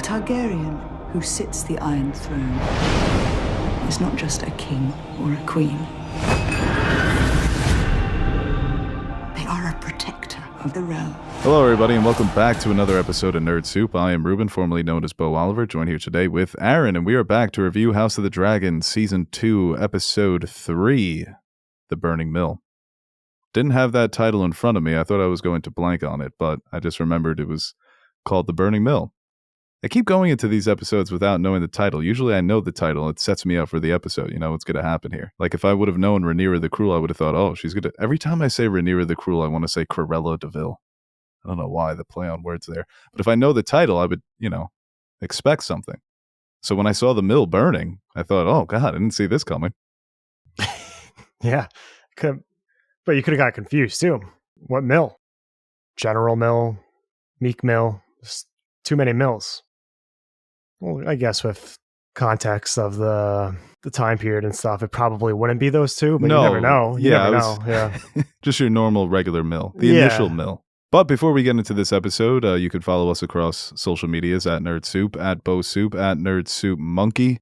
Targaryen who sits the Iron Throne is not just a king or a queen. They are a protector of the realm. Hello, everybody, and welcome back to another episode of Nerd Soup. I am Ruben, formerly known as Beau Oliver, joined here today with Aaron, and we are back to review House of the Dragon, Season 2, Episode 3, The Burning Mill. Didn't have that title in front of me. I thought I was going to blank on it, but I just remembered it was called The Burning Mill. I keep going into these episodes without knowing the title. Usually I know the title. It sets me up for the episode. You know what's going to happen here. Like if I would have known Rhaenyra the Cruel, I would have thought, oh, she's going to... Every time I say Rhaenyra the Cruel, I want to say Cruella de Vil. I don't know why, the play on words there. But if I know the title, I would, expect something. So when I saw the mill burning, I thought, oh, God, I didn't see this coming. Yeah. But you could have got confused, too. What mill? General Mill? Meek Mill? Just too many mills. Well, I guess with context of the time period and stuff, it probably wouldn't be those two, but you never know. You never know. Yeah. Just your normal regular mill. The initial mill. But before we get into this episode, you can follow us across social medias at Nerd Soup, at Beau Soup, at Nerd Soup Monkey.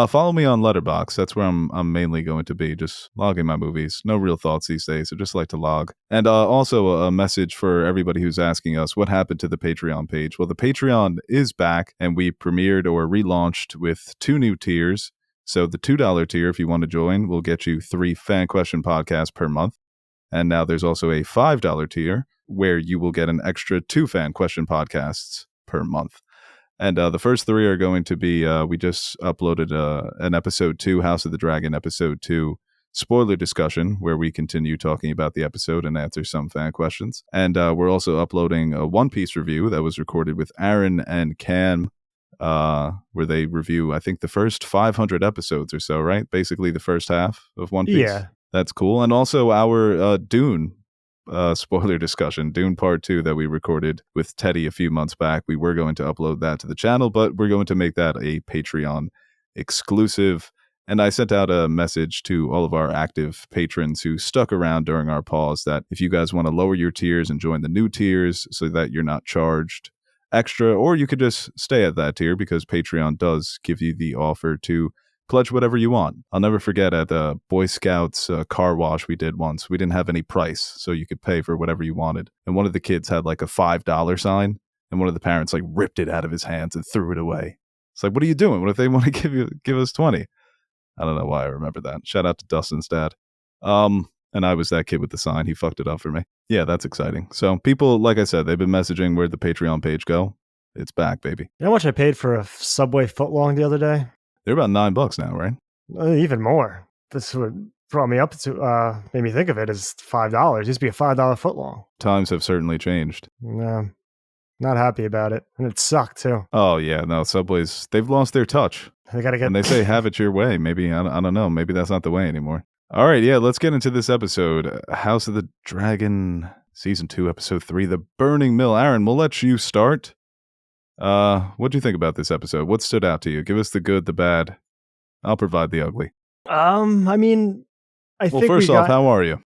Follow me on Letterboxd. That's where I'm mainly going to be, just logging my movies. No real thoughts these days, so just like to log. And also a message for everybody who's asking us, what happened to the Patreon page? Well, the Patreon is back, and we premiered or relaunched with 2 new tiers. So the $2 tier, if you want to join, will get you 3 fan question podcasts per month. And now there's also a $5 tier, where you will get an extra 2 fan question podcasts per month. And the first 3 are going to be, we just uploaded an episode 2, House of the Dragon episode 2 spoiler discussion, where we continue talking about the episode and answer some fan questions. And we're also uploading a One Piece review that was recorded with Aaron and Cam, where they review, I think, the first 500 episodes or so, right? Basically the first half of One Piece. Yeah. That's cool. And also our Dune spoiler discussion, Dune Part 2, that we recorded with Teddy a few months back. We were going to upload that to the channel, but we're going to make that a Patreon exclusive. And I sent out a message to all of our active patrons who stuck around during our pause that if you guys want to lower your tiers and join the new tiers so that you're not charged extra, or you could just stay at that tier because Patreon does give you the offer to pledge whatever you want. I'll never forget at the Boy Scouts car wash we did once. We didn't have any price, so you could pay for whatever you wanted. And one of the kids had like a $5 sign, and one of the parents like ripped it out of his hands and threw it away. It's like, what are you doing? What if they want to give us 20? I don't know why I remember that. Shout out to Dustin's dad. And I was that kid with the sign. He fucked it up for me. Yeah, that's exciting. So people, like I said, they've been messaging where'd the Patreon page go. It's back, baby. You know how much I paid for a Subway footlong the other day? They're about $9 now, right? Even more. This what brought me up to, made me think of it as $5. It used to be a $5 footlong. Times have certainly changed. No, not happy about it. And it sucked, too. Oh, yeah. No, Subways, they've lost their touch. They gotta get... And they say, have it your way. Maybe, I don't know. Maybe that's not the way anymore. All right, yeah, let's get into this episode. House of the Dragon, Season 2, Episode 3, The Burning Mill. Aaron, we'll let you start. What do you think about this episode? What stood out to you? Give us the good, the bad. I'll provide the ugly. I mean, Well, first off, how are you?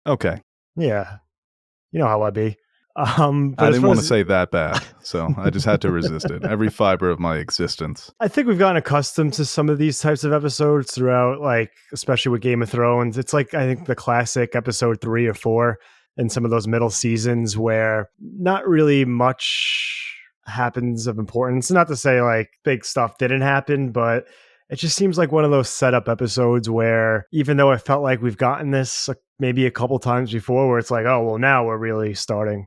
Okay. Yeah. You know how I be. But I didn't want to say that bad, so I just had to resist it. Every fiber of my existence. I think we've gotten accustomed to some of these types of episodes throughout, like, especially with Game of Thrones. It's like, I think the classic episode 3 or 4 in some of those middle seasons where not really much happens of importance. Not to say like big stuff didn't happen, but it just seems like one of those setup episodes where even though it felt like we've gotten this maybe a couple times before where it's like, oh, well, now we're really starting,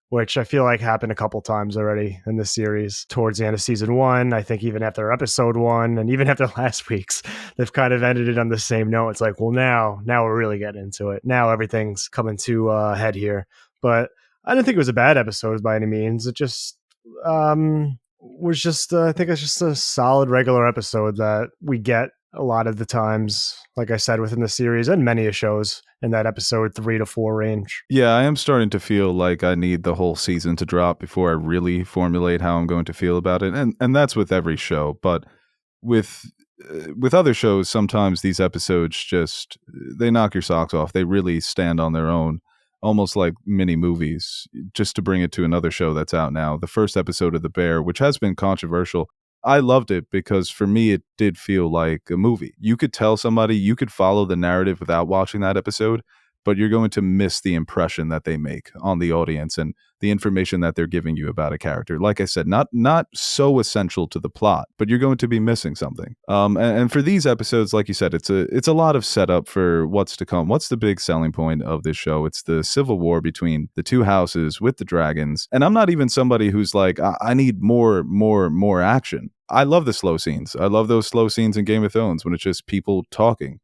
which I feel like happened a couple times already in this series towards the end of season 1. I think even after episode 1 and even after last week's, they've kind of ended it on the same note. It's like, well, now we're really getting into it. Now everything's coming to a head here. But I didn't think it was a bad episode by any means. It just was just, I think it's just a solid regular episode that we get a lot of the times, like I said, within the series and many shows in that episode 3 to 4 range. Yeah, I am starting to feel like I need the whole season to drop before I really formulate how I'm going to feel about it. And that's with every show. But with other shows, sometimes these episodes just, they knock your socks off. They really stand on their own. almost like mini movies. Just to bring it to another show that's out now, the first episode of The Bear, which has been controversial, I loved it because for me, it did feel like a movie. You could tell somebody, you could follow the narrative without watching that episode, but you're going to miss the impression that they make on the audience and the information that they're giving you about a character. Like I said, not so essential to the plot, but you're going to be missing something. And for these episodes, like you said, it's a lot of setup for what's to come. What's the big selling point of this show? It's the civil war between the two houses with the dragons. And I'm not even somebody who's like, I need more action. I love the slow scenes. I love those slow scenes in Game of Thrones when it's just people talking.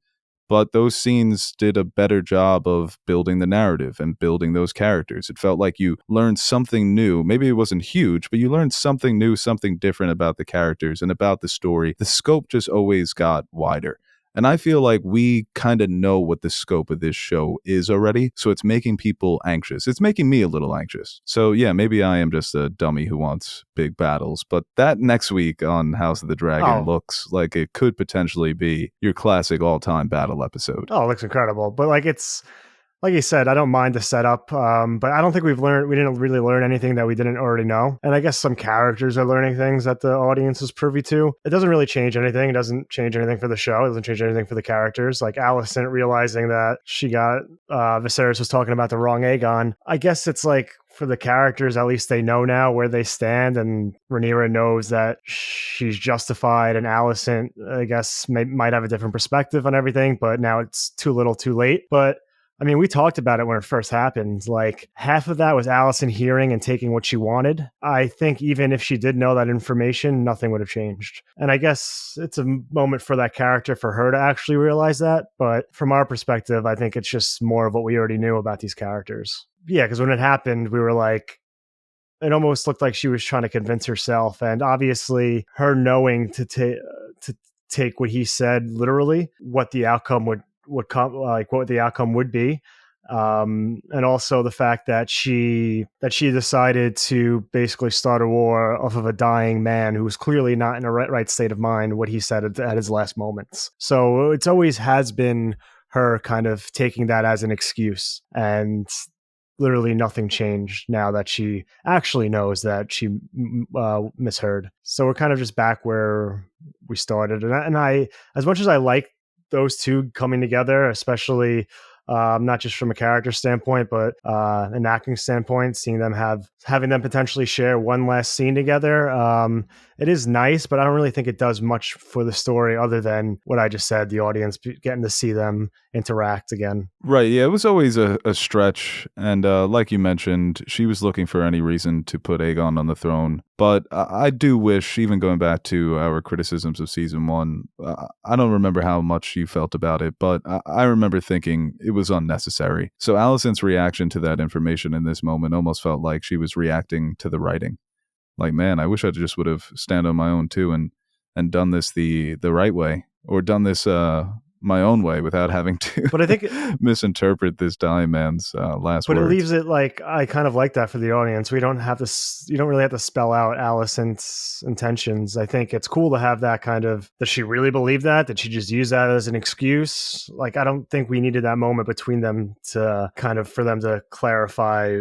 But those scenes did a better job of building the narrative and building those characters. It felt like you learned something new. Maybe it wasn't huge, but you learned something new, something different about the characters and about the story. The scope just always got wider. And I feel like we kind of know what the scope of this show is already, so it's making people anxious. It's making me a little anxious. So yeah, maybe I am just a dummy who wants big battles, but that next week on House of the Dragon looks like it could potentially be your classic all-time battle episode. Oh, it looks incredible. But it's like you said, I don't mind the setup, but I don't think we didn't really learn anything that we didn't already know. And I guess some characters are learning things that the audience is privy to. It doesn't really change anything. It doesn't change anything for the show. It doesn't change anything for the characters. Like Alicent realizing that Viserys was talking about the wrong Aegon. I guess it's like, for the characters, at least they know now where they stand, and Rhaenyra knows that she's justified, and Alicent, I guess, might have a different perspective on everything, but now it's too little too late. But I mean, we talked about it when it first happened. Like, half of that was Alicent hearing and taking what she wanted. I think even if she did know that information, nothing would have changed. And I guess it's a moment for that character, for her to actually realize that. But from our perspective, I think it's just more of what we already knew about these characters. Yeah, because when it happened, we were like, it almost looked like she was trying to convince herself. And obviously, her knowing to take what he said literally, what the outcome would come, like what the outcome would be, and also the fact that she decided to basically start a war off of a dying man who was clearly not in a right state of mind, what he said at his last moments. So it's always has been her kind of taking that as an excuse, and literally nothing changed now that she actually knows that she misheard. So we're kind of just back where we started, and I as much as I like those two coming together, especially not just from a character standpoint, but an acting standpoint, seeing them having them potentially share one last scene together. It is nice, but I don't really think it does much for the story other than what I just said, the audience getting to see them interact again. Right. Yeah, it was always a stretch. And like you mentioned, she was looking for any reason to put Aegon on the throne. But I do wish, even going back to our criticisms of season one, I don't remember how much you felt about it, but I remember thinking it was unnecessary. So Alicent's reaction to that information in this moment almost felt like she was reacting to the writing. Like, man, I wish I just would have stand on my own too and done this the right way, or done this my own way without having to but I think misinterpret this dying man's last but words. It leaves it like, I kind of like that for the audience. You don't really have to spell out Alicent's intentions. I think it's cool to have that kind of, does she really believe that? Did she just use that as an excuse? Like, I don't think we needed that moment between them to kind of, for them to clarify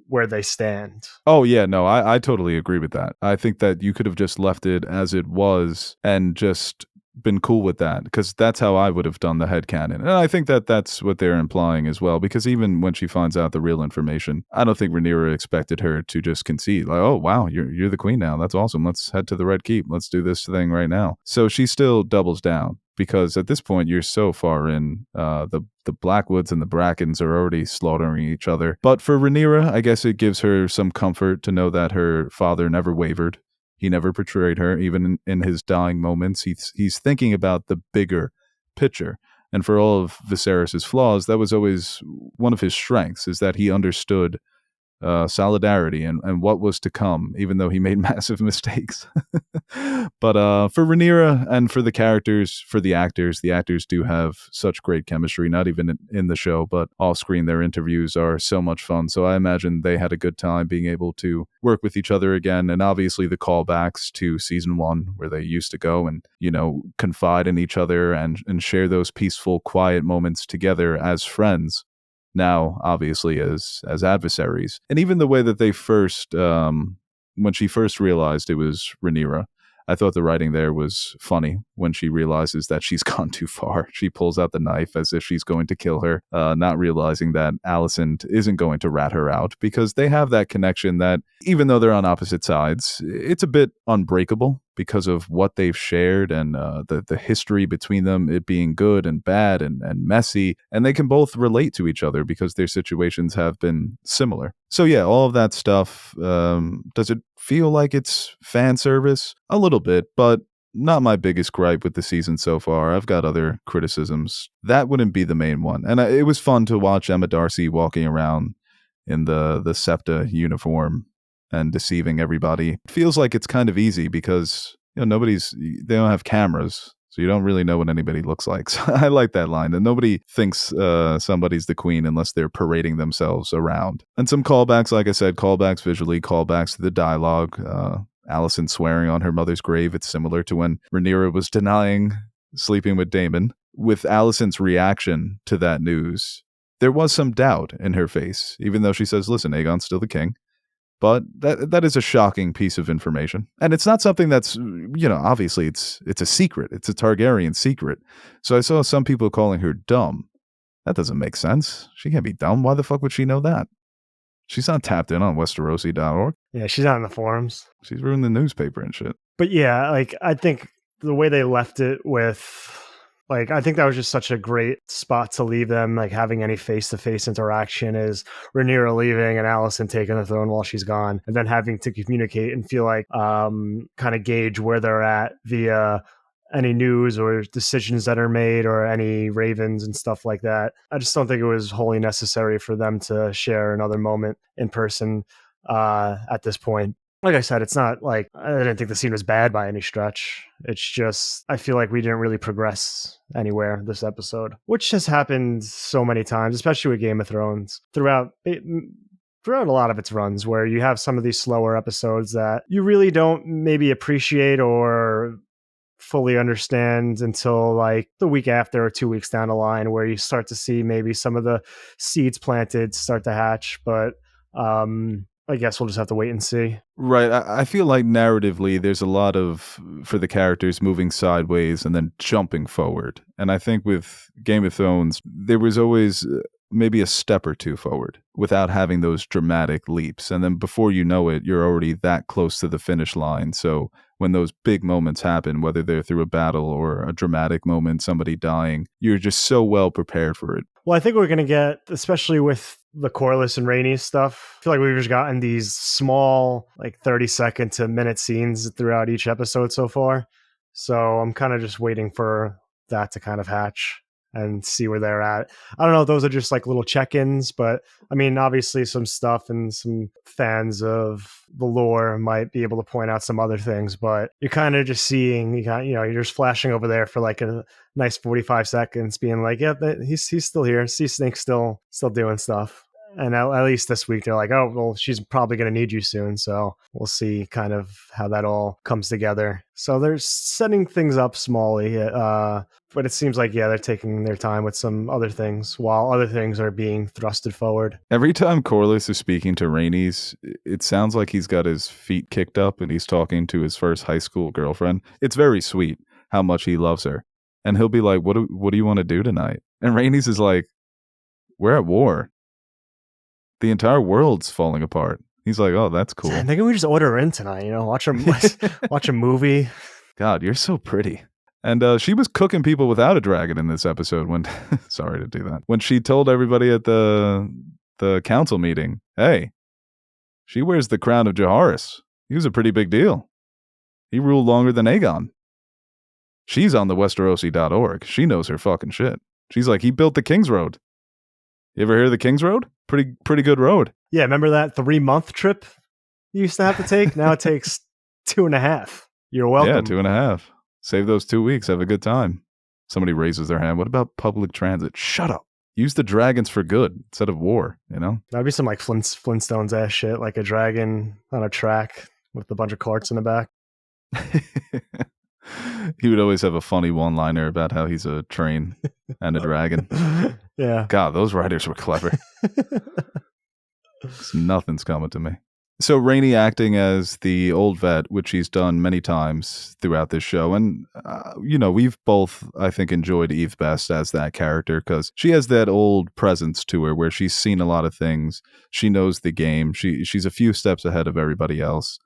where they stand. Oh, yeah, no, I totally agree with that. I think that you could have just left it as it was and just been cool with that, because that's how I would have done the headcanon. And I think that that's what they're implying as well, because even when she finds out the real information, I don't think Rhaenyra expected her to just concede, like, oh, wow, you're the queen now. That's awesome. Let's head to the Red Keep. Let's do this thing right now. So she still doubles down, because at this point, you're so far in, the Blackwoods and the Brackens are already slaughtering each other. But for Rhaenyra, I guess it gives her some comfort to know that her father never wavered. He never betrayed her, even in his dying moments. He's thinking about the bigger picture. And for all of Viserys' flaws, that was always one of his strengths, is that he understood solidarity and what was to come, even though he made massive mistakes. But for Rhaenyra and for the characters, for the actors do have such great chemistry, not even in the show, but off screen. Their interviews are so much fun. So I imagine they had a good time being able to work with each other again. And obviously the callbacks to season one, where they used to go and, confide in each other and share those peaceful, quiet moments together as friends. now obviously as adversaries. And even the way that they first, when she first realized it was Rhaenyra, I thought the writing there was funny when she realizes that she's gone too far. She pulls out the knife as if she's going to kill her, not realizing that Alicent isn't going to rat her out, because they have that connection that, even though they're on opposite sides, it's a bit unbreakable because of what they've shared and the history between them, it being good and bad and messy. And they can both relate to each other because their situations have been similar. So yeah, all of that stuff. Does it feel like it's fan service? A little bit, but not my biggest gripe with the season so far. I've got other criticisms. That wouldn't be the main one. And it was fun to watch Emma Darcy walking around in the SEPTA uniform and deceiving everybody. It feels like it's kind of easy because, you know, they don't have cameras, so you don't really know what anybody looks like. So I like that line. And nobody thinks somebody's the queen unless they're parading themselves around. And some callbacks, like I said, callbacks visually, callbacks to the dialogue. Alicent swearing on her mother's grave. It's similar to when Rhaenyra was denying sleeping with Daemon. With Alicent's reaction to that news, there was some doubt in her face, even though she says, listen, Aegon's still the king. But that is a shocking piece of information. And it's not something that's, you know, obviously it's a secret. It's a Targaryen secret. So I saw some people calling her dumb. That doesn't make sense. She can't be dumb. Why the fuck would she know that? She's not tapped in on Westerosi.org. Yeah, she's not in the forums. She's ruined the newspaper and shit. But yeah, like, I think the way they left it with... Like, I think that was just such a great spot to leave them, like, having any face-to-face interaction is Rhaenyra leaving and Alicent taking the throne while she's gone, and then having to communicate and feel like kind of gauge where they're at via any news or decisions that are made or any ravens and stuff like that. I just don't think it was wholly necessary for them to share another moment in person at this point. Like I said, it's not like I didn't think the scene was bad by any stretch. It's just I feel like we didn't really progress anywhere this episode, which has happened so many times, especially with Game of Thrones throughout a lot of its runs, where you have some of these slower episodes that you really don't maybe appreciate or fully understand until like the week after or 2 weeks down the line, where you start to see maybe some of the seeds planted start to hatch. But I guess we'll just have to wait and see. Right. I feel like narratively there's a lot of, for the characters, moving sideways and then jumping forward. And I think with Game of Thrones, there was always maybe a step or two forward without having those dramatic leaps. And then before you know it, you're already that close to the finish line. So when those big moments happen, whether they're through a battle or a dramatic moment, somebody dying, you're just so well prepared for it. Well, I think we're going to get, especially with the Corlys and Rhaenys stuff, I feel like we've just gotten these small, like 30-second to minute scenes throughout each episode so far. So I'm kind of just waiting for that to kind of hatch and see where they're at. I don't know if those are just like little check-ins, but I mean, obviously some stuff and some fans of the lore might be able to point out some other things, but you're kind of just seeing, you're just flashing over there for like a nice 45 seconds being like, yeah, he's still here. Sea Snake's still doing stuff. And at least this week, they're like, oh, well, she's probably going to need you soon. So we'll see kind of how that all comes together. So they're setting things up smally. But it seems like, yeah, they're taking their time with some other things while other things are being thrusted forward. Every time Corlys is speaking to Rhaenys, it sounds like he's got his feet kicked up and he's talking to his first high school girlfriend. It's very sweet how much he loves her. And he'll be like, what do you want to do tonight? And Rhaenys is like, we're at war. The entire world's falling apart. He's like, oh, that's cool. I think we just order her in tonight, watch a movie. God, you're so pretty. And she was cooking people without a dragon in this episode when, sorry to do that, when she told everybody at the council meeting, hey, she wears the crown of Jaehaerys. He was a pretty big deal. He ruled longer than Aegon. She's on the Westerosi.org. She knows her fucking shit. She's like, he built the King's Road. You ever hear of the King's Road? Pretty good road. Yeah, remember that 3-month trip you used to have to take? Now it takes 2.5. You're welcome. Yeah, 2.5. Save those 2 weeks. Have a good time. Somebody raises their hand. What about public transit? Shut up. Use the dragons for good instead of war, That'd be some like Flintstones ass shit, like a dragon on a track with a bunch of carts in the back. He would always have a funny one-liner about how he's a train and a dragon. Yeah. God, those writers were clever. Nothing's coming to me. So Rhaenys acting as the old vet, which she's done many times throughout this show. And, we've both, I think, enjoyed Eve best as that character because she has that old presence to her where she's seen a lot of things. She knows the game. She's a few steps ahead of everybody else.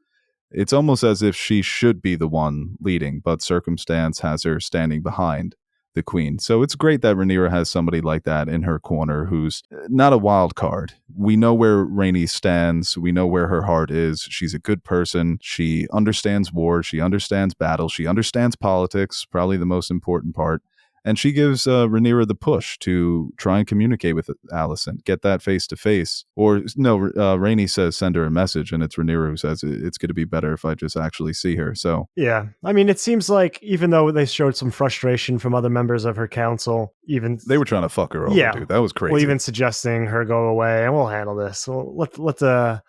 It's almost as if she should be the one leading, but circumstance has her standing behind the queen. So it's great that Rhaenyra has somebody like that in her corner who's not a wild card. We know where Rhaenys stands. We know where her heart is. She's a good person. She understands war. She understands battle. She understands politics, probably the most important part. And she gives Rhaenyra the push to try and communicate with Alicent, get that face-to-face. Or, no, Rhaenys says send her a message, and it's Rhaenyra who says it's going to be better if I just actually see her. So yeah. I mean, it seems like even though they showed some frustration from other members of her council, even... They were trying to fuck her over, dude. That was crazy. Well, even suggesting her go away, and we'll handle this. Well, let the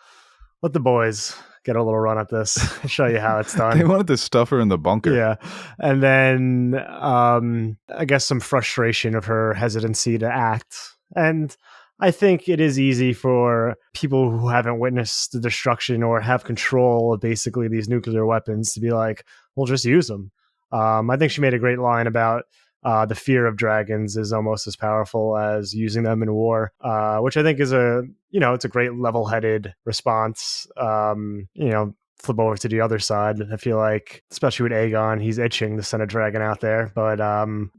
boys get a little run at this. Show you how it's done. They wanted to stuff her in the bunker. Yeah. And then I guess some frustration of her hesitancy to act. And I think it is easy for people who haven't witnessed the destruction or have control of basically these nuclear weapons to be like, we'll just use them. I think she made a great line about the fear of dragons is almost as powerful as using them in war, which I think is it's a great level-headed response. Flip over to the other side. I feel like, especially with Aegon, he's itching to send a dragon out there. But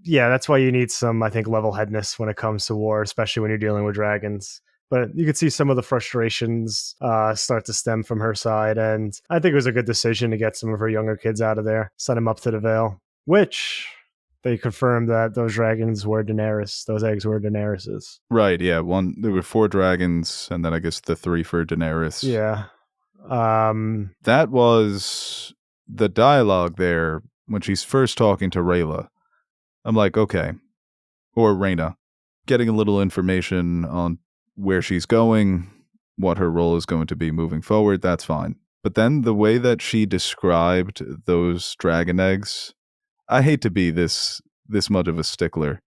that's why you need some, I think, level-headedness when it comes to war, especially when you're dealing with dragons. But you could see some of the frustrations start to stem from her side. And I think it was a good decision to get some of her younger kids out of there, send them up to the Vale, which... They confirmed that those dragons were Daenerys. Those eggs were Daenerys's. Right, yeah. There were 4 dragons, and then I guess the 3 for Daenerys. Yeah. That was the dialogue there when she's first talking to Rhaela. I'm like, okay. Or Rhaena. Getting a little information on where she's going, what her role is going to be moving forward, that's fine. But then the way that she described those dragon eggs... I hate to be this much of a stickler,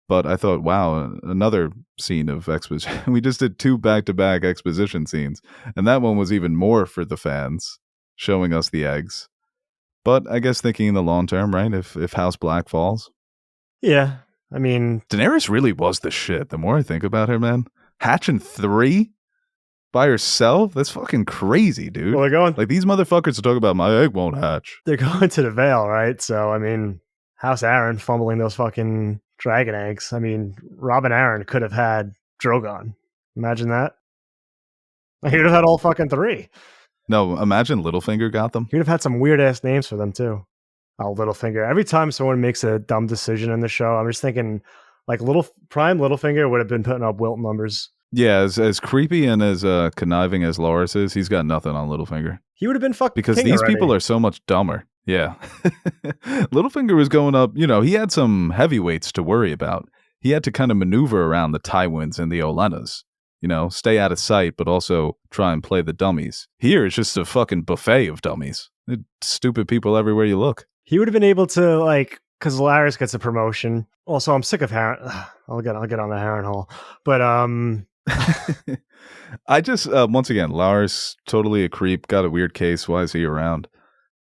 but I thought, wow, another scene of exposition. We just did 2 back-to-back exposition scenes, and that one was even more for the fans, showing us the eggs. But I guess thinking in the long term, right, if House Black falls. Yeah, I mean... Daenerys really was the shit, the more I think about her, man. Hatching 3? By herself? That's fucking crazy, dude. Well, they're going... Like, these motherfuckers are talking about my egg won't hatch. They're going to the Vale, right? So, I mean, House Aaron fumbling those fucking dragon eggs. I mean, Robin Aaron could have had Drogon. Imagine that. He would have had all fucking 3. No, imagine Littlefinger got them. He would have had some weird-ass names for them, too. Oh, Littlefinger. Every time someone makes a dumb decision in the show, I'm just thinking, like, Prime Littlefinger would have been putting up Wilt numbers. Yeah, as creepy and as conniving as Loras is, he's got nothing on Littlefinger. He would have been fucking because king these already. people are so much dumber. Yeah. Littlefinger was going up, he had some heavyweights to worry about. He had to kind of maneuver around the Tywins and the Olenas. Stay out of sight, but also try and play the dummies. Here, it's just a fucking buffet of dummies. Stupid people everywhere you look. He would have been able to, because Larys gets a promotion. Also, I'm sick of Harrenhal. I'll get on the Harrenhal. But, I just, once again, Lars, totally a creep, got a weird case. Why is he around?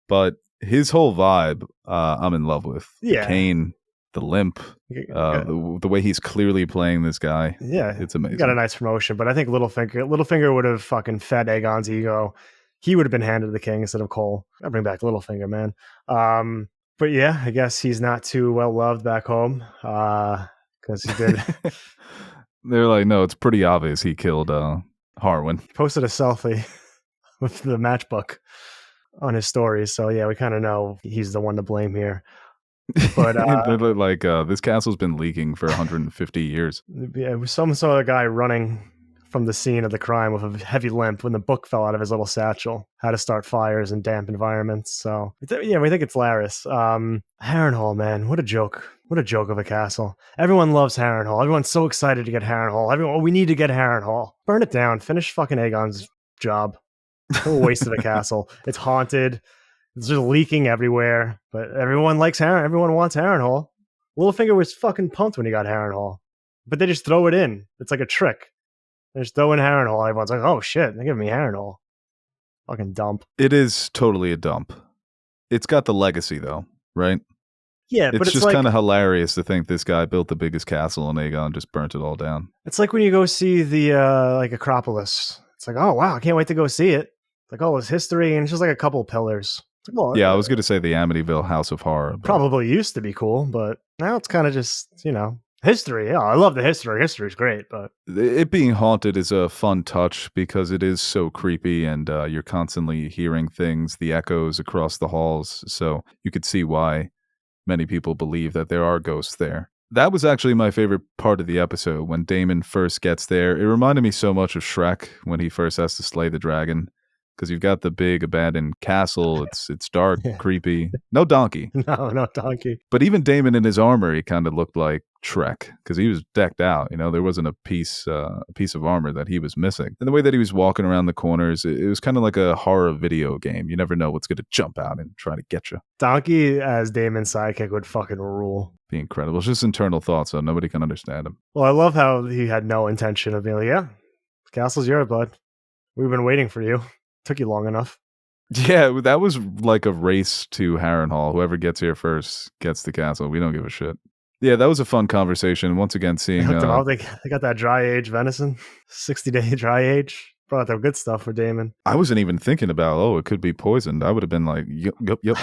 But his whole vibe, I'm in love with. Yeah. The cane, the limp, the way he's clearly playing this guy. Yeah. It's amazing. He got a nice promotion, but I think Littlefinger would have fucking fed Aegon's ego. He would have been handed the king instead of Cole. I'll bring back Littlefinger, man. But yeah, I guess he's not too well loved back home. Because he did. They're like, no, it's pretty obvious he killed Harwin. He posted a selfie with the matchbook on his stories. So yeah, we kind of know he's the one to blame here. But they're like, this castle's been leaking for 150 years. Yeah, some sort of guy running from the scene of the crime with a heavy limp when the book fell out of his little satchel. How to start fires in damp environments. So yeah, we think it's Larys. Harrenhal, man, what a joke. What a joke of a castle. Everyone loves Harrenhal. Everyone's so excited to get Harrenhal. We need to get Harrenhal. Burn it down. Finish fucking Aegon's job. Total waste of a castle. It's haunted. It's just leaking everywhere. But everyone likes everyone wants Harrenhal. Littlefinger was fucking pumped when he got Harrenhal. But they just throw it in. It's like a trick. They just throw in Harrenhal. Everyone's like, oh shit, they're giving me Harrenhal. Fucking dump. It is totally a dump. It's got the legacy though, right? Yeah, but it's just like, kind of hilarious to think this guy built the biggest castle in Aegon, just burnt it all down. It's like when you go see the like Acropolis. It's like, oh wow, I can't wait to go see it. It's like, oh, it's history, and it's just like a couple pillars. It's like, well, yeah, I was going to say the Amityville House of Horror. But probably used to be cool, but now it's kind of just, history. Yeah, I love the history. History's great, but it being haunted is a fun touch because it is so creepy, and you're constantly hearing things, the echoes across the halls. So you could see why many people believe that there are ghosts there. That was actually my favorite part of the episode when Daemon first gets there. It reminded me so much of Shrek when he first has to slay the dragon, because you've got the big abandoned castle. It's dark, creepy. No donkey. No donkey. But even Daemon in his armor, he kind of looked like Shrek because he was decked out. There wasn't a piece of armor that he was missing. And the way that he was walking around the corners, it was kind of like a horror video game. You never know what's going to jump out and try to get you. Donkey as Daemon's sidekick would fucking rule. Be incredible. It's just internal thoughts, so nobody can understand him. Well, I love how he had no intention of being like, yeah, the castle's yours, bud. We've been waiting for you. Took you long enough. Yeah, that was like a race to Harrenhal. Whoever gets here first gets the castle. We don't give a shit. Yeah, that was a fun conversation. Once again, seeing... They got that dry age venison. 60-day dry age. Brought out the good stuff for Daemon. I wasn't even thinking about, it could be poisoned. I would have been like, yep.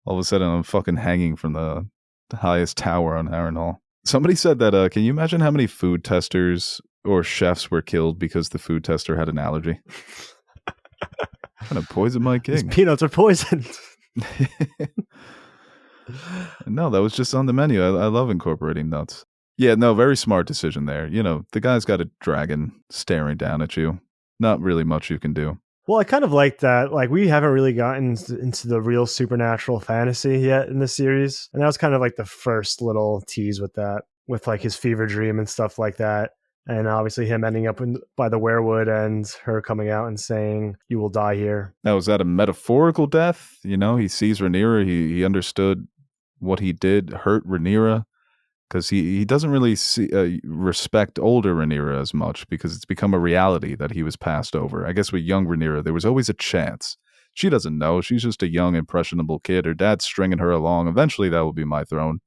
All of a sudden, I'm fucking hanging from the highest tower on Harrenhal. Somebody said that, can you imagine how many food testers or chefs were killed because the food tester had an allergy? I'm gonna poison my king. These peanuts are poisoned. No, that was just on the menu. I love incorporating nuts. Yeah, no, very smart decision there. The guy's got a dragon staring down at you. Not really much you can do. Well, I kind of like that. Like, we haven't really gotten into the real supernatural fantasy yet in the series. And that was kind of like the first little tease with that, with like his fever dream and stuff like that. And obviously him ending up by the werewood and her coming out and saying, you will die here. Now, is that a metaphorical death? He sees Rhaenyra. He understood what he did hurt Rhaenyra. Because he doesn't really respect older Rhaenyra as much because it's become a reality that he was passed over. I guess with young Rhaenyra, there was always a chance. She doesn't know. She's just a young, impressionable kid. Her dad's stringing her along. Eventually, that will be my throne.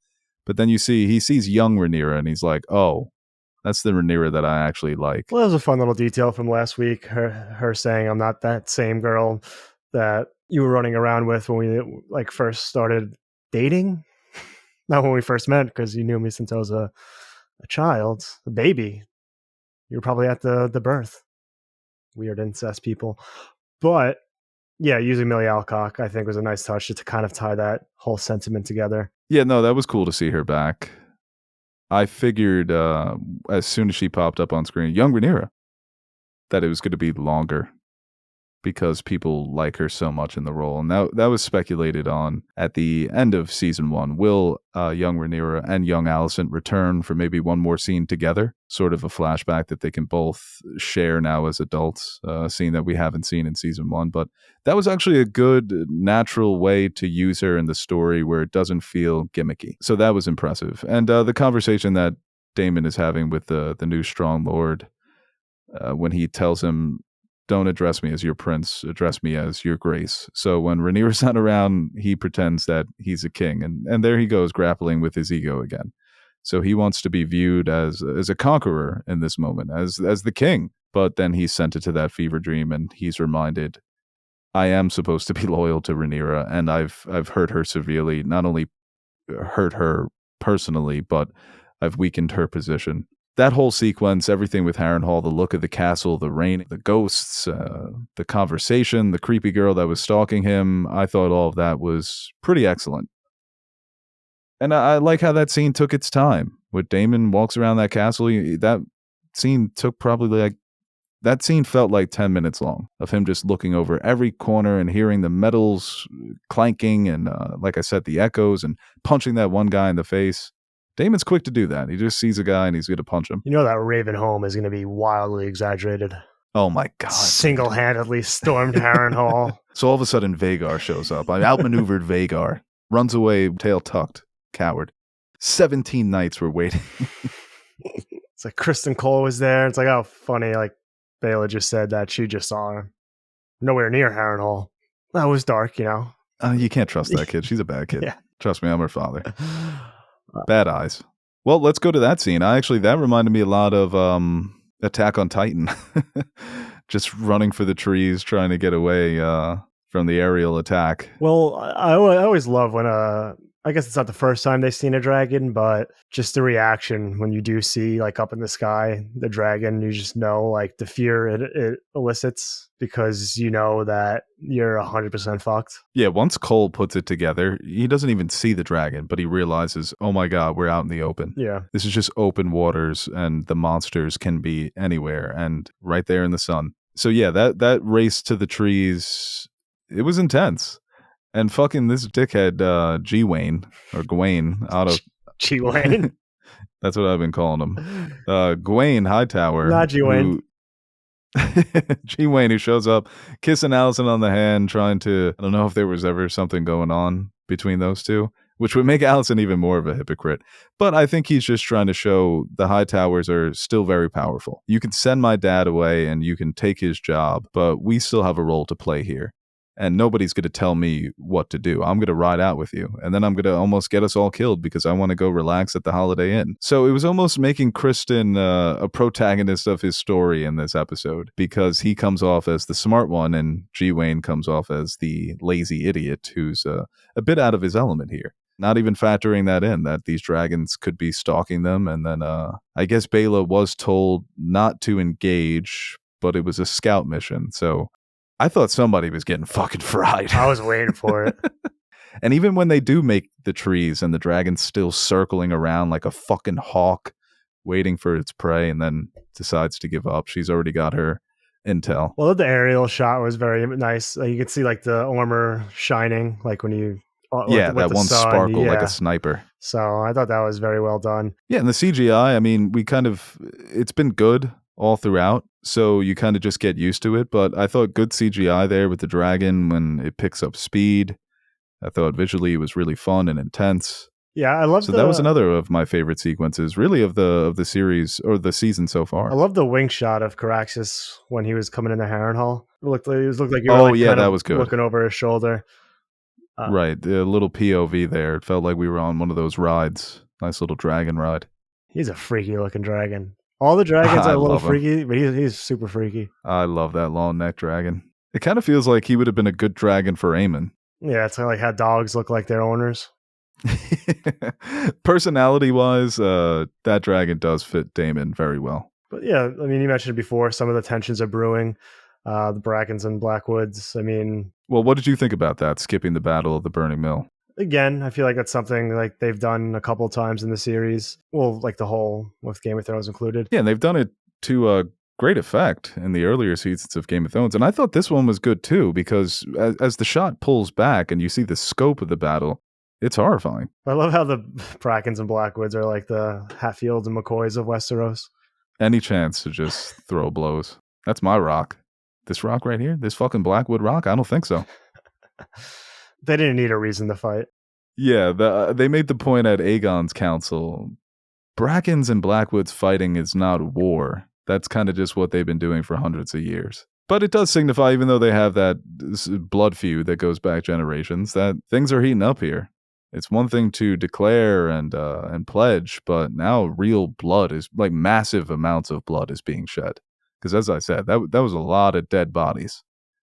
But then he sees young Rhaenyra, and he's like, oh, that's the Rhaenyra that I actually like. Well, that was a fun little detail from last week. Her saying, I'm not that same girl that you were running around with when we first started dating. Not when we first met, because you knew me since I was a child, a baby. You were probably at the birth. Weird incest people. But yeah, using Millie Alcock, I think, was a nice touch to kind of tie that whole sentiment together. Yeah, no, that was cool to see her back. I figured as soon as she popped up on screen, young Rhaenyra, that it was going to be longer because people like her so much in the role. And that was speculated on at the end of season 1. Will young Rhaenyra and young Alicent return for maybe one more scene together? Sort of a flashback that they can both share now as adults, a scene that we haven't seen in season 1. But that was actually a good, natural way to use her in the story where it doesn't feel gimmicky. So that was impressive. And the conversation that Daemon is having with the new Strong Lord, when he tells him, don't address me as your prince, address me as your grace. So when Rhaenyra's not around, he pretends that he's a king. And there he goes, grappling with his ego again. So he wants to be viewed as a conqueror in this moment, as the king. But then he's sent it to that fever dream, and he's reminded, I am supposed to be loyal to Rhaenyra, and I've hurt her severely, not only hurt her personally, but I've weakened her position. That whole sequence, everything with Harrenhal, the look of the castle, the rain, the ghosts, the conversation, the creepy girl that was stalking him, I thought all of that was pretty excellent. And I like how that scene took its time. When Daemon walks around that castle, that scene felt like 10 minutes long of him just looking over every corner and hearing the metals clanking and, like I said, the echoes and punching that one guy in the face. Daemon's quick to do that. He just sees a guy and he's going to punch him. You know that Ravenholm is going to be wildly exaggerated. Oh my God. Single-handedly stormed Harrenhal. So all of a sudden Vhagar shows up. I outmaneuvered Vhagar. Runs away, tail tucked. Coward. 17 knights were waiting. It's like Kristen Cole was there. It's like, oh, funny. Like Bela just said that she just saw her. Nowhere near Harrenhal. That was dark, you know. You can't trust that kid. She's a bad kid. Yeah. Trust me, I'm her father. Bad eyes. Well, let's go to that scene. That reminded me a lot of Attack on Titan. Just running for the trees, trying to get away from the aerial attack. Well, I always love when I guess it's not the first time they've seen a dragon, but just the reaction when you do see like up in the sky the dragon, you just know like the fear it elicits because you know that you're 100% fucked. Yeah, once Cole puts it together, he doesn't even see the dragon, but he realizes, oh my God, we're out in the open. Yeah. This is just open waters and the monsters can be anywhere and right there in the sun. So yeah, that race to the trees, it was intense. And fucking this dickhead, G-Wayne, or Gawain, out of... G-Wayne? That's what I've been calling him. Gawain Hightower. Not G-Wayne. G-Wayne, who shows up, kissing Alicent on the hand, trying to... I don't know if there was ever something going on between those two, which would make Alicent even more of a hypocrite. But I think he's just trying to show the Hightowers are still very powerful. You can send my dad away and you can take his job, but we still have a role to play here. And nobody's going to tell me what to do. I'm going to ride out with you. And then I'm going to almost get us all killed because I want to go relax at the Holiday Inn. So it was almost making Kristen a protagonist of his story in this episode because he comes off as the smart one and G-Wayne comes off as the lazy idiot who's a bit out of his element here. Not even factoring that in, that these dragons could be stalking them. And then I guess Bela was told not to engage, but it was a scout mission. So I thought somebody was getting fucking fried. I was waiting for it. And even when they do make the trees and the dragon's still circling around like a fucking hawk waiting for its prey and then decides to give up, she's already got her intel. Well, the aerial shot was very nice. You could see like the armor shining, like when you... that one sun, sparkle like a sniper. So I thought that was very well done. Yeah, and the CGI, I mean, it's been good all throughout, so you kind of just get used to it, but I thought good CGI there with the dragon when it picks up speed. I thought visually it was really fun and intense. Yeah, I love that was another of my favorite sequences, really, of the series or the season so far. I love the wing shot of Caraxes when he was coming into Harrenhal. It looked like you were that was good. Looking over his shoulder. Right, the little POV there. It felt like we were on one of those rides. Nice little dragon ride. He's a freaky looking dragon. All the dragons are a little freaky, but he's super freaky. I love that long neck dragon. It kind of feels like he would have been a good dragon for Aemon. Yeah, it's like how dogs look like their owners. Personality-wise, that dragon does fit Daemon very well. But yeah, I mean, you mentioned before, some of the tensions are brewing. The Brackens and Blackwoods, I mean... Well, what did you think about that, skipping the Battle of the Burning Mill? Again, I feel like that's something like they've done a couple of times in the series. Well, like the whole, with Game of Thrones included. Yeah, and they've done it to great effect in the earlier seasons of Game of Thrones. And I thought this one was good too, because as the shot pulls back and you see the scope of the battle, it's horrifying. I love how the Brackens and Blackwoods are like the Hatfields and McCoys of Westeros. Any chance to just throw blows. That's my rock. This rock right here? This fucking Blackwood rock? I don't think so. They didn't need a reason to fight. Yeah, they made the point at Aegon's council. Brackens and Blackwoods fighting is not war. That's kind of just what they've been doing for hundreds of years. But it does signify, even though they have that blood feud that goes back generations, that things are heating up here. It's one thing to declare and pledge, but now real blood is, like, massive amounts of blood is being shed. Because as I said, that was a lot of dead bodies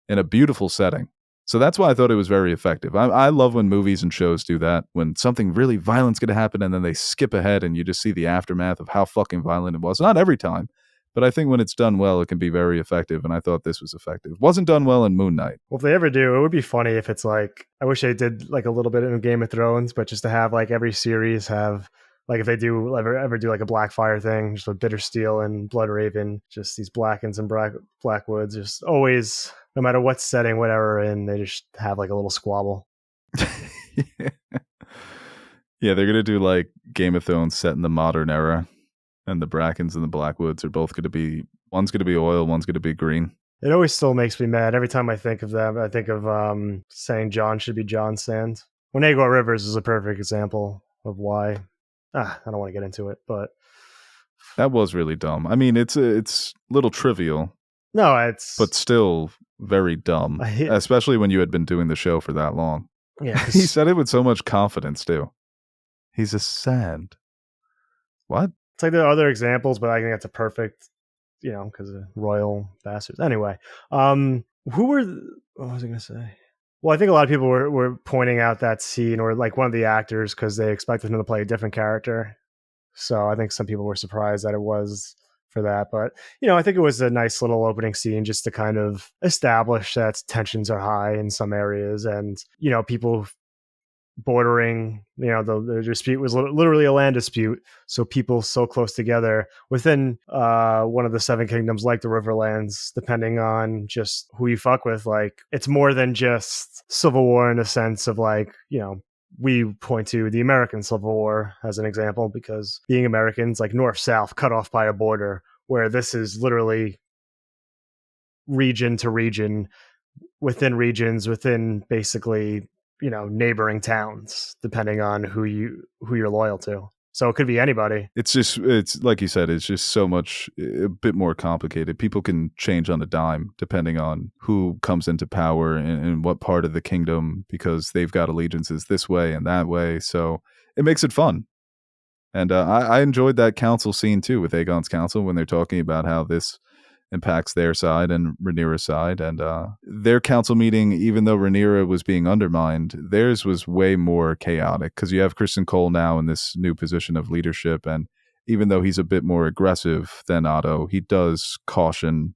in a beautiful setting. So that's why I thought it was very effective. I love when movies and shows do that, when something really violent's going to happen and then they skip ahead and you just see the aftermath of how fucking violent it was. Not every time, but I think when it's done well, it can be very effective, and I thought this was effective. Wasn't done well in Moon Knight. Well, if they ever do, it would be funny if it's like, I wish they did like a little bit in Game of Thrones, but just to have like every series have, like if they do ever do like a Blackfire thing, just with Bittersteel and Bloodraven, just these Blackens and Blackwoods, just always, no matter what setting, whatever, and they just have like a little squabble. Yeah, they're going to do like Game of Thrones set in the modern era, and the Brackens and the Blackwoods are both going to be One's going to be oil, one's going to be green. It always still makes me mad. Every time I think of them, I think of saying John should be John Sand. Aegon Rivers is a perfect example of why. I don't want to get into it, but that was really dumb. I mean, it's a little trivial. No, it's but still very dumb, especially when you had been doing the show for that long. Yeah, he said it with so much confidence too. He's a sand. What? It's like there are other examples, but I think that's a perfect, because of royal bastards. Anyway, what was I going to say? Well, I think a lot of people were pointing out that scene, or like one of the actors, because they expected him to play a different character. So I think some people were surprised that it was for that. But, I think it was a nice little opening scene just to kind of establish that tensions are high in some areas, and, people bordering, the dispute was literally a land dispute. So people so close together within one of the seven kingdoms, like the Riverlands, depending on just who you fuck with, like it's more than just civil war in a sense of like, we point to the American Civil War as an example, because being Americans, like north-south, cut off by a border, where this is literally region to region, within regions, within basically, neighboring towns, depending on who you're loyal to. So it could be anybody. It's like you said, it's just so much, a bit more complicated. People can change on a dime depending on who comes into power and what part of the kingdom, because they've got allegiances this way and that way. So it makes it fun. And I enjoyed that council scene too, with Aegon's council, when they're talking about how this impacts their side and Rhaenyra's side. And their council meeting, even though Rhaenyra was being undermined, theirs was way more chaotic, because you have Criston Cole now in this new position of leadership, and even though he's a bit more aggressive than Otto, he does caution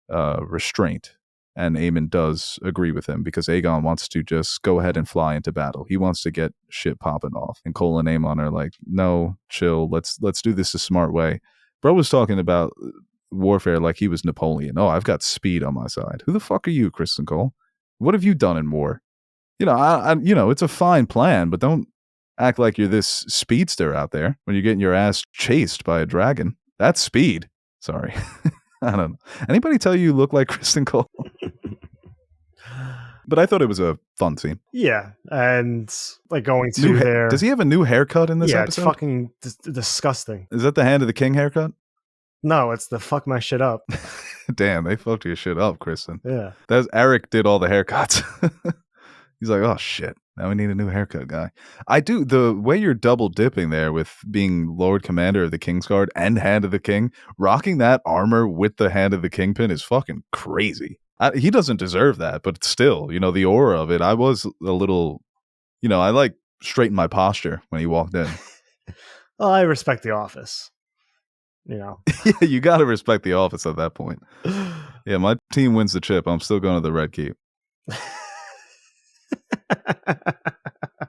restraint, and Aemon does agree with him, because Aegon wants to just go ahead and fly into battle. He wants to get shit popping off, and Cole and Aemon are like, no, chill, let's do this a smart way. Bro was talking about warfare like he was Napoleon. Oh, I've got speed on my side. Who the fuck are you, Criston Cole? What have you done in war? It's a fine plan, but don't act like you're this speedster out there when you're getting your ass chased by a dragon. That's speed. Sorry. I don't know. Anybody tell you look like Criston Cole? But I thought it was a fun scene. Yeah, and like going to there. Does he have a new haircut in this episode? Yeah, it's fucking disgusting. Is that the Hand of the King haircut? No, it's the fuck my shit up. Damn, they fucked your shit up, Criston. Yeah. Eric did all the haircuts. He's like, oh shit, now we need a new haircut guy. I do, the way you're double dipping there with being Lord Commander of the Kingsguard and Hand of the King, rocking that armor with the Hand of the Kingpin is fucking crazy. He doesn't deserve that, but still, the aura of it, I was a little, I like straightened my posture when he walked in. Well, I respect the office. Yeah, you got to respect the office at that point. Yeah, my team wins the chip. I'm still going to the Red Keep.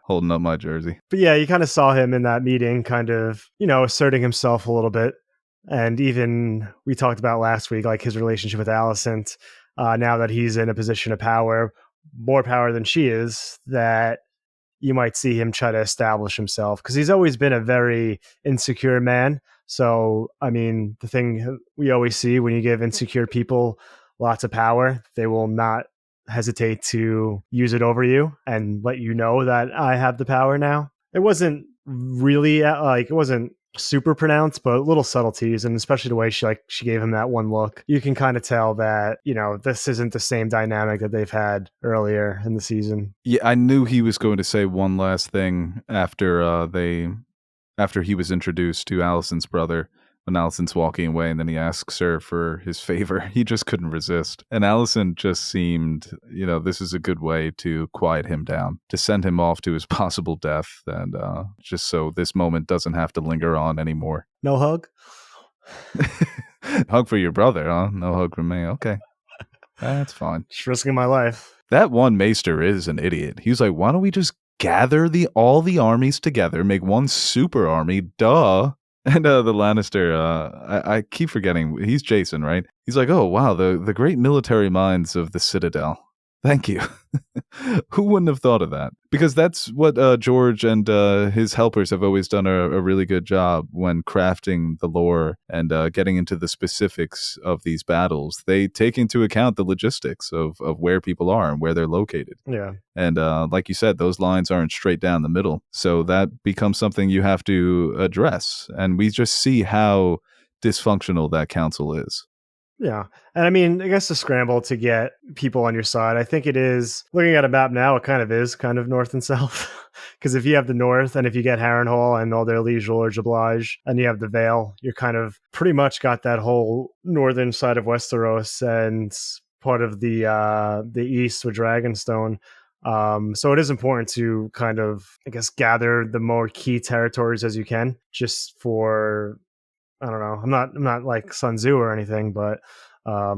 Holding up my jersey. But yeah, you kind of saw him in that meeting kind of, asserting himself a little bit. And even we talked about last week, like his relationship with Alicent, now that he's in a position of power, more power than she is, that you might see him try to establish himself, because he's always been a very insecure man. So, I mean, the thing we always see when you give insecure people lots of power, they will not hesitate to use it over you and let you know that I have the power now. It wasn't really it wasn't super pronounced, but little subtleties, and especially the way she gave him that one look. You can kind of tell that, this isn't the same dynamic that they've had earlier in the season. Yeah, I knew he was going to say one last thing after he was introduced to Alicent's brother, when Alicent's walking away and then he asks her for his favor. He just couldn't resist. And Alicent just seemed, this is a good way to quiet him down, to send him off to his possible death, and just so this moment doesn't have to linger on anymore. No hug? Hug for your brother, huh? No hug from me. Okay. That's fine. Just risking my life. That one maester is an idiot. He was like, why don't we just gather all the armies together, make one super army, duh. And the Lannister, I keep forgetting, he's Jason, right? He's like, oh wow, the great military minds of the Citadel. Thank you. Who wouldn't have thought of that? Because that's what George and his helpers have always done a really good job when crafting the lore and getting into the specifics of these battles. They take into account the logistics of where people are and where they're located. Yeah. And like you said, those lines aren't straight down the middle. So that becomes something you have to address. And we just see how dysfunctional that council is. Yeah. And I mean, I guess the scramble to get people on your side, I think it is, looking at a map now, it kind of north and south. Because if you have the north and if you get Harrenhal and all their liege lords oblige, and you have the Vale, you're kind of pretty much got that whole northern side of Westeros and part of the east with Dragonstone. So it is important to kind of, I guess, gather the more key territories as you can, just for, I don't know. I'm not like Sun Tzu or anything, but I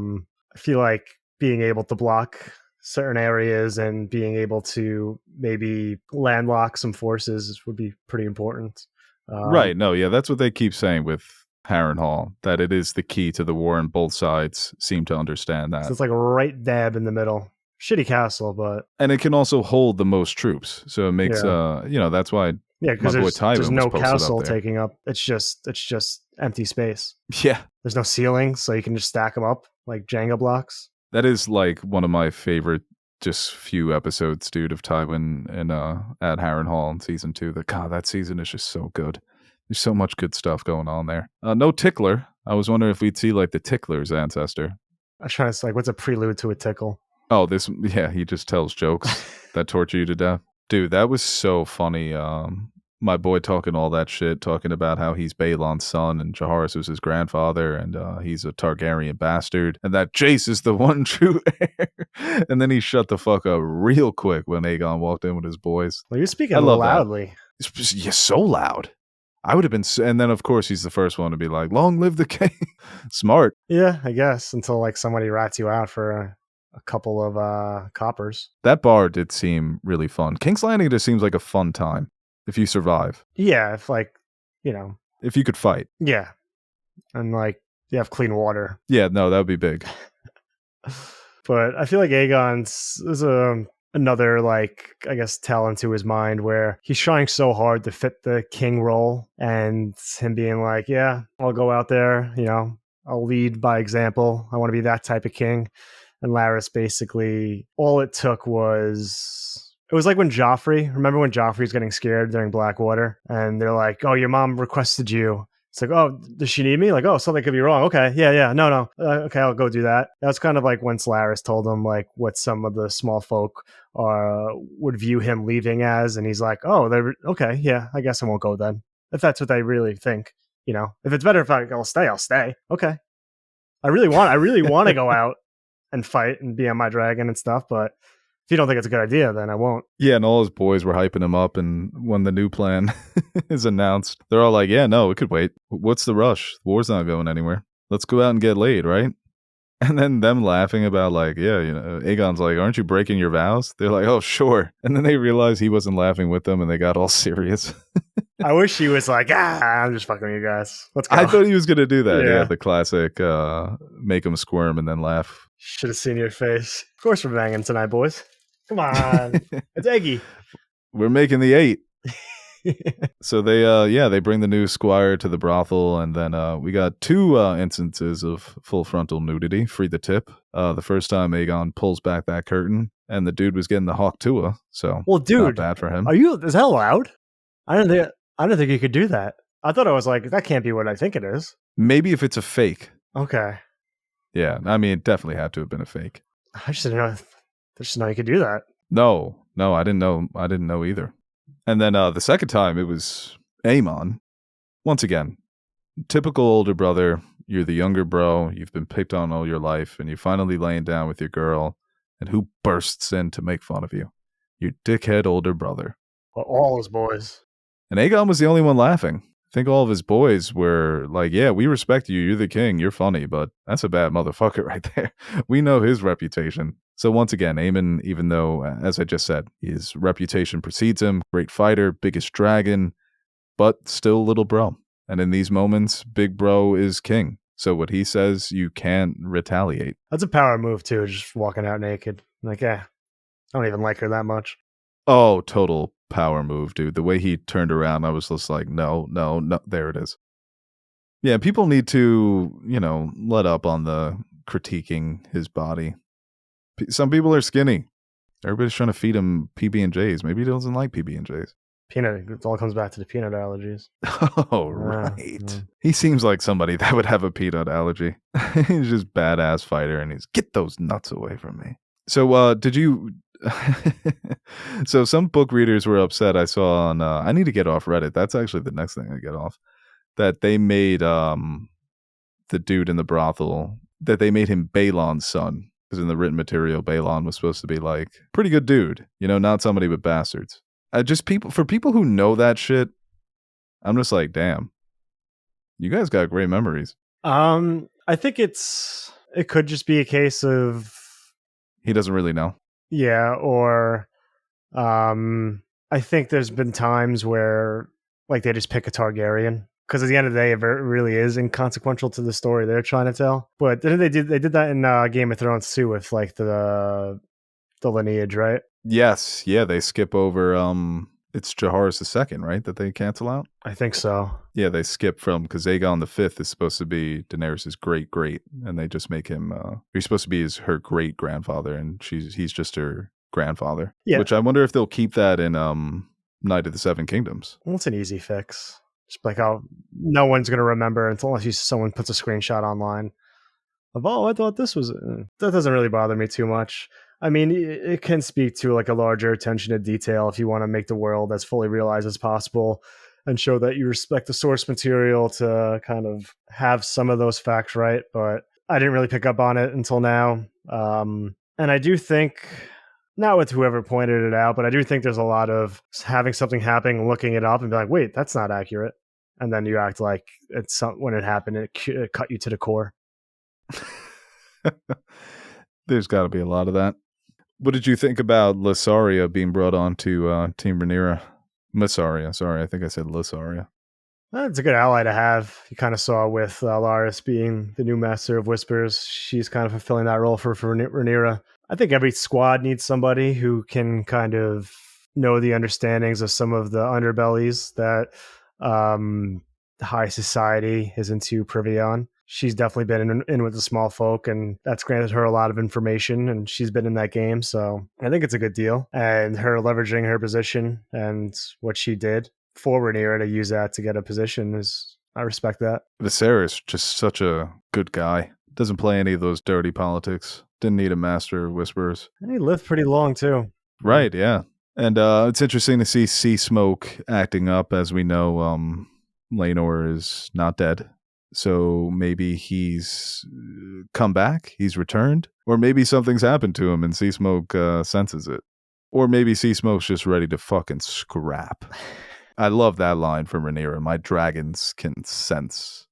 feel like being able to block certain areas and being able to maybe landlock some forces would be pretty important. Right. No, yeah, that's what they keep saying with Harrenhal, that it is the key to the war, and both sides seem to understand that. So it's like right dab in the middle. Shitty castle, but... And it can also hold the most troops. So it makes, that's why because there's no castle up there. taking up. It's just empty space. Yeah. There's no ceiling, so you can just stack them up like Jenga blocks. That is like one of my favorite just few episodes, dude, of Tywin and at Harrenhal in season 2. That season is just so good. There's so much good stuff going on there. No tickler. I was wondering if we'd see like the tickler's ancestor. I was trying to say, like, what's a prelude to a tickle? Oh, he just tells jokes that torture you to death. Dude, that was so funny. My boy talking all that shit, talking about how he's Balon's son and Jaharis was his grandfather, and he's a Targaryen bastard, and that Jace is the one true heir. And then he shut the fuck up real quick when Aegon walked in with his boys. Well, you're speaking loudly. You're so loud. I would have been, and then of course he's the first one to be like, "Long live the king." Smart. Yeah, I guess, until like somebody rats you out for a couple of coppers. That bar did seem really fun. King's Landing just seems like a fun time if you survive. Yeah, if if you could fight. Yeah, and like you have clean water. Yeah, no, that would be big. But I feel like Aegon's is another, like, I guess, talent to his mind where he's trying so hard to fit the king role, and him being like, yeah, I'll go out there, I'll lead by example. I want to be that type of king. And Larys basically, all it took was, it was like when remember when Joffrey's getting scared during Blackwater and they're like, oh, your mom requested you. It's like, oh, does she need me? Like, oh, something could be wrong. Okay, yeah, no. Okay, I'll go do that. That's kind of like when Larys told him like what some of the small folk would view him leaving as, and he's like, oh, okay, yeah, I guess I won't go then. If that's what they really think, if it's better if I'll stay. Okay, I really want to go out and fight and be on my dragon and stuff, but if you don't think it's a good idea, then I won't. Yeah, and all his boys were hyping him up, and when the new plan is announced, they're all like, yeah, no, it could wait. What's the rush? The war's not going anywhere. Let's go out and get laid, right? And then them laughing about like, yeah, Aegon's like, aren't you breaking your vows? They're like, oh, sure. And then they realized he wasn't laughing with them, and they got all serious. I wish he was like, I'm just fucking with you guys. Let's go. I thought he was going to do that. Yeah, the classic make him squirm and then laugh. Should have seen your face. Of course we're banging tonight, boys. Come on. It's Eggy. We're making the 8. So they bring the new squire to the brothel, and then we got 2 instances of full frontal nudity. Free the tip. The first time Aegon pulls back that curtain, and the dude was getting the hawk tua. So well, dude, not bad for him. Is that allowed? I don't think you could do that. I thought I was like, that can't be what I think it is. Maybe if it's a fake. Okay. Yeah, I mean, it definitely had to have been a fake. I just didn't know. I just know you could do that. No, I didn't know. I didn't know either. And then the second time, it was Aemon. Once again, typical older brother. You're the younger bro. You've been picked on all your life, and you're finally laying down with your girl. And who bursts in to make fun of you? Your dickhead older brother. Well, all his boys. And Aegon was the only one laughing. I think all of his boys were like, yeah, we respect you. You're the king. You're funny, but that's a bad motherfucker right there. We know his reputation. So once again, Aemon, even though, as I just said, his reputation precedes him, great fighter, biggest dragon, but still little bro. And in these moments, big bro is king. So what he says, you can't retaliate. That's a power move too, just walking out naked. Like, yeah, I don't even like her that much. Oh, total power move, dude. The way he turned around, I was just like, no. There it is. Yeah, people need to, let up on the critiquing his body. Some people are skinny. Everybody's trying to feed him PB&Js. Maybe he doesn't like PB&Js. Peanut. It all comes back to the peanut allergies. Oh, right. He seems like somebody that would have a peanut allergy. He's just badass fighter, and he's, get those nuts away from me. So, did you... So some book readers were upset. I saw on... I need to get off Reddit. That's actually the next thing I get off. That they made the dude in the brothel, that they made him Balon's son. Because in the written material, Balon was supposed to be like, pretty good dude. Not somebody with bastards. For people who know that shit, I'm just like, damn. You guys got great memories. I think it could just be a case of... He doesn't really know. Yeah, or I think there's been times where like they just pick a Targaryen. Because at the end of the day, it really is inconsequential to the story they're trying to tell. But didn't they did that in Game of Thrones too with like the lineage, right? Yes, yeah, they skip over. It's Jaehaerys II, right? That they cancel out. I think so. Yeah, they skip from because Aegon V is supposed to be Daenerys' great, and they just make him. He's supposed to be her great grandfather, and he's just her grandfather. Yeah. Which I wonder if they'll keep that in Night of the Seven Kingdoms. Well, it's an easy fix. Just like how no one's going to remember unless someone puts a screenshot online of, I thought this was... That doesn't really bother me too much. I mean, it can speak to like a larger attention to detail if you want to make the world as fully realized as possible and show that you respect the source material to kind of have some of those facts right. But I didn't really pick up on it until now. And I do think... Not with whoever pointed it out, but I do think there's a lot of having something happening, looking it up, and be like, "Wait, that's not accurate," and then you act like it's when it happened, it cut you to the core. There's got to be a lot of that. What did you think about Lysaria being brought on to Team Rhaenyra? Mysaria, sorry, I think I said Lysaria. It's a good ally to have. You kind of saw with Laris being the new Master of Whispers. She's kind of fulfilling that role for Rhaenyra. I think every squad needs somebody who can kind of know the understandings of some of the underbellies that high society isn't too privy on. She's definitely been in with the small folk, and that's granted her a lot of information, and she's been in that game, so I think it's a good deal. And her leveraging her position and what she did for Rhaenyra to use that to get a position I respect that. Viserys, just such a good guy. Doesn't play any of those dirty politics. Didn't need a Master of Whispers. And he lived pretty long too. Right, yeah. And it's interesting to see Sea Smoke acting up. As we know, Laenor is not dead. So maybe he's come back, he's returned, or maybe something's happened to him and Sea Smoke senses it. Or maybe Sea Smoke's just ready to fucking scrap. I love that line from Rhaenyra. My dragons can sense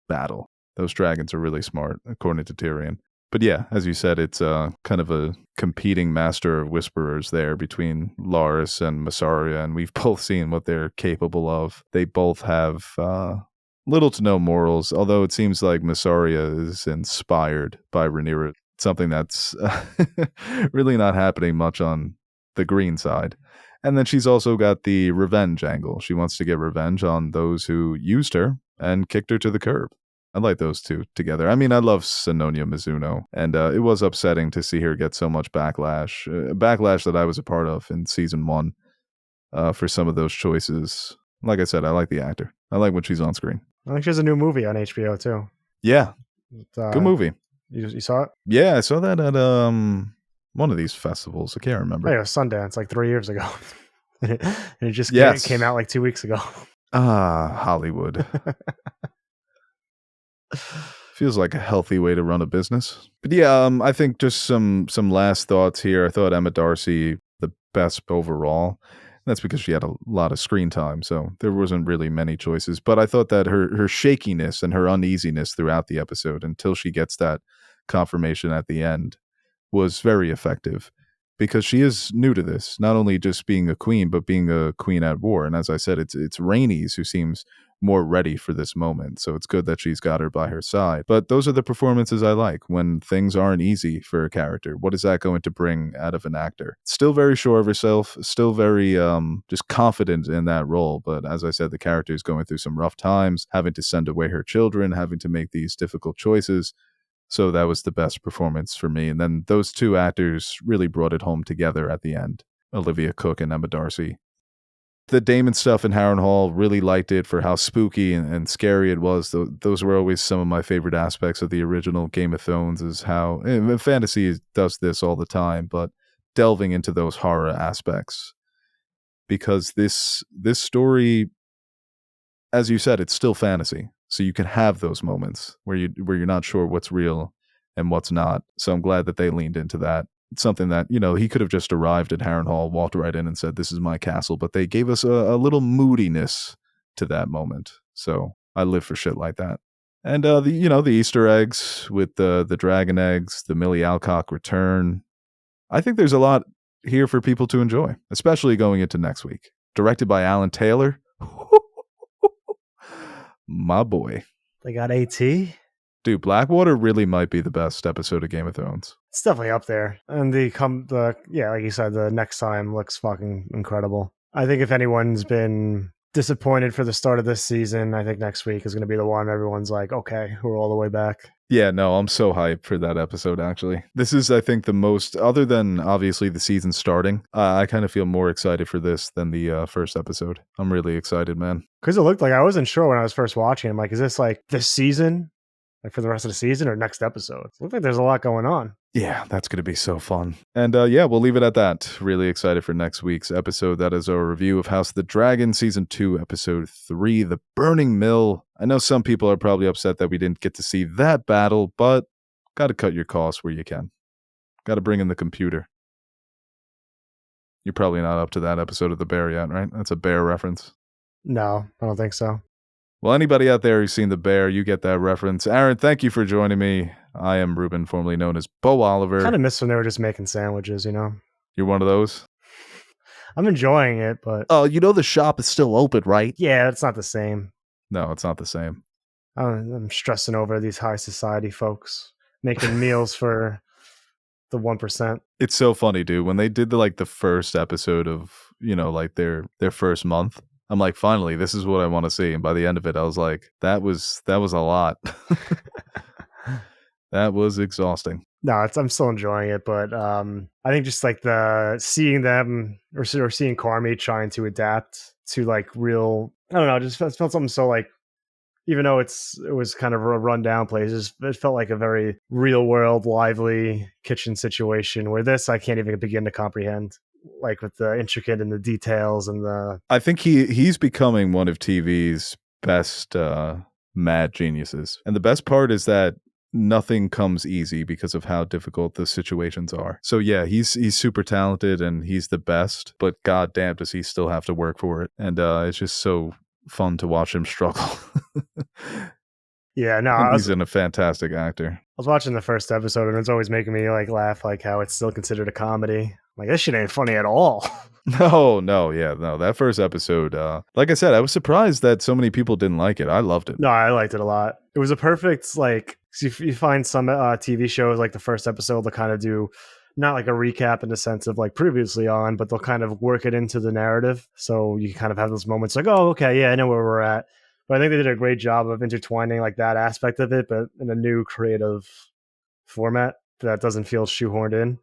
battle. Those dragons are really smart, according to Tyrion. But yeah, as you said, it's kind of a competing Master of Whisperers there between Laris and Mysaria, and we've both seen what they're capable of. They both have little to no morals, although it seems like Mysaria is inspired by Rhaenyra, something that's really not happening much on the green side. And then she's also got the revenge angle. She wants to get revenge on those who used her and kicked her to the curb. I like those two together. I mean, I love Sononia Mizuno, and it was upsetting to see her get so much backlash. Backlash that I was a part of in season 1 for some of those choices. Like I said, I like the actor. I like when she's on screen. I think she has a new movie on HBO too. Yeah. Good movie. You saw it? Yeah, I saw that at one of these festivals. I can't remember. Oh, yeah, Sundance, like 3 years ago. and it just came out like 2 weeks ago. Hollywood. Feels like a healthy way to run a business. But yeah, I think just some last thoughts here. I thought Emma Darcy the best overall. That's because she had a lot of screen time, so there wasn't really many choices. But I thought that her shakiness and her uneasiness throughout the episode until she gets that confirmation at the end was very effective, because she is new to this, not only just being a queen, but being a queen at war. And as I said, it's Rhaenys who seems more ready for this moment. So it's good that she's got her by her side. But those are the performances I like when things aren't easy for a character. What is that going to bring out of an actor? Still very sure of herself, still very just confident in that role. But as I said, the character is going through some rough times, having to send away her children, having to make these difficult choices. So that was the best performance for me. And then those two actors really brought it home together at the end, Olivia Cooke and Emma Darcy. The Daemon stuff in Harrenhal, really liked it for how spooky and scary it was. Those were always some of my favorite aspects of the original Game of Thrones, is how and fantasy does this all the time, but delving into those horror aspects. Because this story, as you said, it's still fantasy. So you can have those moments where you're not sure what's real and what's not. So I'm glad that they leaned into that. It's something that, he could have just arrived at Harrenhal, walked right in and said, "This is my castle." But they gave us a little moodiness to that moment. So I live for shit like that. And the Easter eggs with the dragon eggs, the Millie Alcock return. I think there's a lot here for people to enjoy, especially going into next week. Directed by Alan Taylor. My boy. They got AT. Dude, Blackwater really might be the best episode of Game of Thrones. It's definitely up there. And like you said, the next time looks fucking incredible. I think if anyone's been disappointed for the start of this season, I think next week is going to be the one everyone's like, okay, we're all the way back. Yeah, no, I'm so hyped for that episode, actually. This is, I think, the most, other than obviously the season starting, I kind of feel more excited for this than the first episode. I'm really excited, man. Because it looked like, I wasn't sure when I was first watching. I'm like, is this like this season? Like for the rest of the season or next episode? It looked like there's a lot going on. Yeah, that's going to be so fun. And yeah, we'll leave it at that. Really excited for next week's episode. That is our review of House of the Dragon, Season 2, Episode 3, The Burning Mill. I know some people are probably upset that we didn't get to see that battle, but got to cut your costs where you can. Got to bring in the computer. You're probably not up to that episode of The Bear yet, right? That's a Bear reference. No, I don't think so. Well, anybody out there who's seen The Bear, you get that reference. Aaron, thank you for joining me. I am Ruben, formerly known as Beau Oliver. Kind of miss when they were just making sandwiches, You're one of those? I'm enjoying it, but... Oh, the shop is still open, right? Yeah, it's not the same. No, it's not the same. I'm stressing over these high society folks making meals for the 1%. It's so funny, dude. When they did the first episode of, their first month, I'm like, finally, this is what I want to see. And by the end of it, I was like, that was a lot. That was exhausting. No, I'm still enjoying it, but I think just like seeing them or seeing Carmy trying to adapt to real, I don't know, just felt something so even though it was kind of a rundown place, it felt like a very real world, lively kitchen situation where this I can't even begin to comprehend. With the intricate and the details and I think he's becoming one of TV's best mad geniuses. And the best part is that nothing comes easy because of how difficult the situations are. So yeah, he's super talented and he's the best, but goddamn does he still have to work for it. And it's just so fun to watch him struggle. Yeah, no, he's a fantastic actor. I was watching the first episode and it's always making me laugh, how it's still considered a comedy. This shit ain't funny at all. No, that first episode, like I said, I was surprised that so many people didn't like it. I loved it. No, I liked it a lot. It was a perfect, you find some TV shows, the first episode, they'll kind of do, not a recap in the sense of previously on, but they'll kind of work it into the narrative. So you kind of have those moments oh, okay, yeah, I know where we're at. But I think they did a great job of intertwining that aspect of it, but in a new creative format that doesn't feel shoehorned in.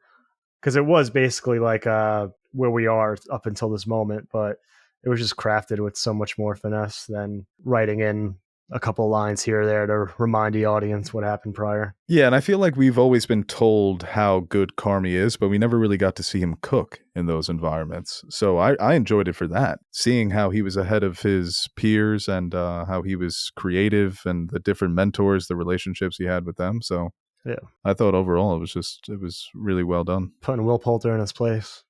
Because it was basically where we are up until this moment, but it was just crafted with so much more finesse than writing in a couple lines here or there to remind the audience what happened prior. Yeah, and I feel like we've always been told how good Carmy is, but we never really got to see him cook in those environments. So I enjoyed it for that, seeing how he was ahead of his peers and how he was creative and the different mentors, the relationships he had with them. So yeah, I thought overall it was really well done. Putting Will Poulter in his place.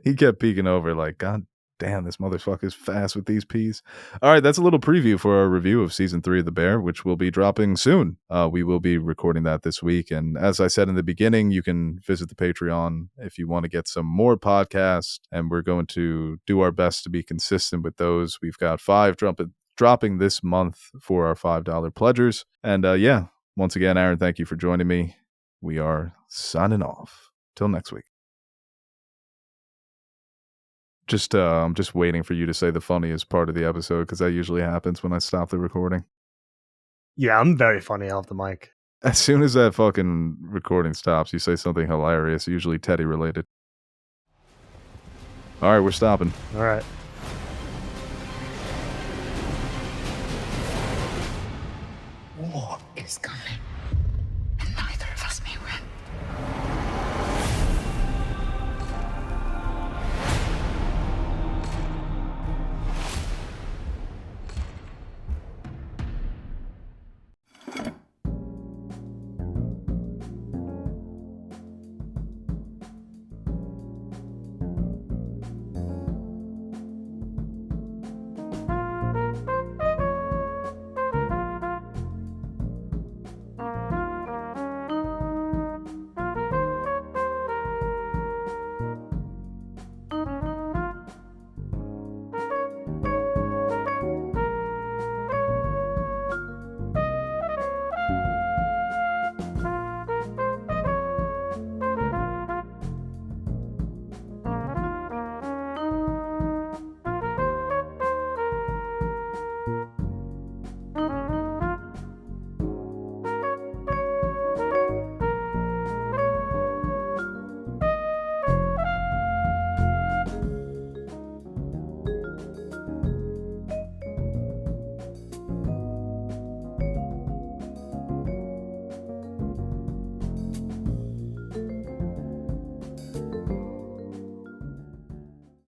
He kept peeking over God Damn, this motherfucker's fast with these P's. All right, that's a little preview for our review of Season 3 of The Bear, which will be dropping soon. We will be recording that this week. And as I said in the beginning, you can visit the Patreon if you want to get some more podcasts. And we're going to do our best to be consistent with those. We've got 5 dropping this month for our $5 pledgers. And once again, Aaron, thank you for joining me. We are signing off. Till next week. I'm just waiting for you to say the funniest part of the episode, because that usually happens when I stop the recording. Yeah, I'm very funny off the mic. As soon as that fucking recording stops, you say something hilarious, usually Teddy related. All right, we're stopping. All right. War is coming.